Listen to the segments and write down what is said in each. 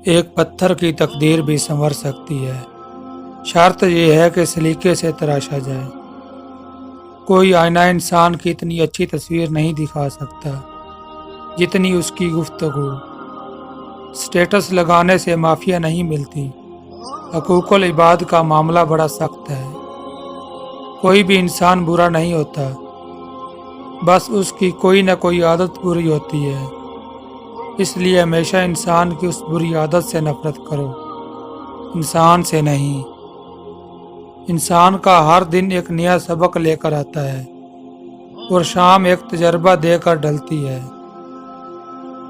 ایک پتھر کی تقدیر بھی سنور سکتی ہے، شرط یہ ہے کہ سلیقے سے تراشا جائے۔ کوئی آئینہ انسان کی اتنی اچھی تصویر نہیں دکھا سکتا جتنی اس کی گفتگو۔ سٹیٹس لگانے سے معافیا نہیں ملتی، حقوق العباد کا معاملہ بڑا سخت ہے۔ کوئی بھی انسان برا نہیں ہوتا، بس اس کی کوئی نہ کوئی عادت بری ہوتی ہے۔ اس لیے ہمیشہ انسان کی اس بری عادت سے نفرت کرو، انسان سے نہیں۔ انسان کا ہر دن ایک نیا سبق لے کر آتا ہے اور شام ایک تجربہ دے کر ڈلتی ہے۔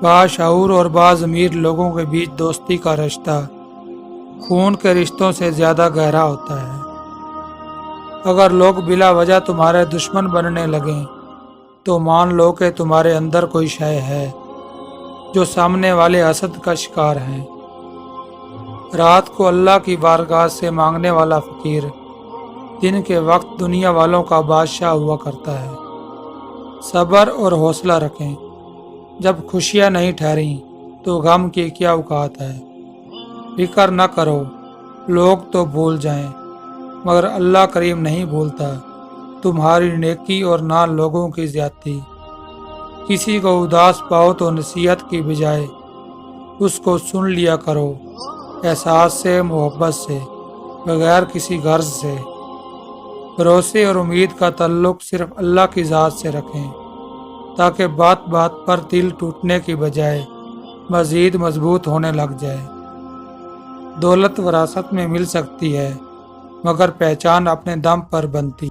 باشعور اور باضمیر لوگوں کے بیچ دوستی کا رشتہ خون کے رشتوں سے زیادہ گہرا ہوتا ہے۔ اگر لوگ بلا وجہ تمہارے دشمن بننے لگیں تو مان لو کہ تمہارے اندر کوئی شے ہے جو سامنے والے حسد کا شکار ہیں۔ رات کو اللہ کی بارگاہ سے مانگنے والا فقیر دن کے وقت دنیا والوں کا بادشاہ ہوا کرتا ہے۔ صبر اور حوصلہ رکھیں، جب خوشیاں نہیں ٹھہریں تو غم کی کیا اوقات ہے۔ فکر نہ کرو، لوگ تو بھول جائیں مگر اللہ کریم نہیں بھولتا تمہاری نیکی اور نہ لوگوں کی زیادتی۔ کسی کو اداس پاؤ تو نصیحت کی بجائے اس کو سن لیا کرو، احساس سے، محبت سے، بغیر کسی غرض سے۔ بھروسے اور امید کا تعلق صرف اللہ کی ذات سے رکھیں تاکہ بات بات پر دل ٹوٹنے کی بجائے مزید مضبوط ہونے لگ جائے۔ دولت وراثت میں مل سکتی ہے مگر پہچان اپنے دم پر بنتی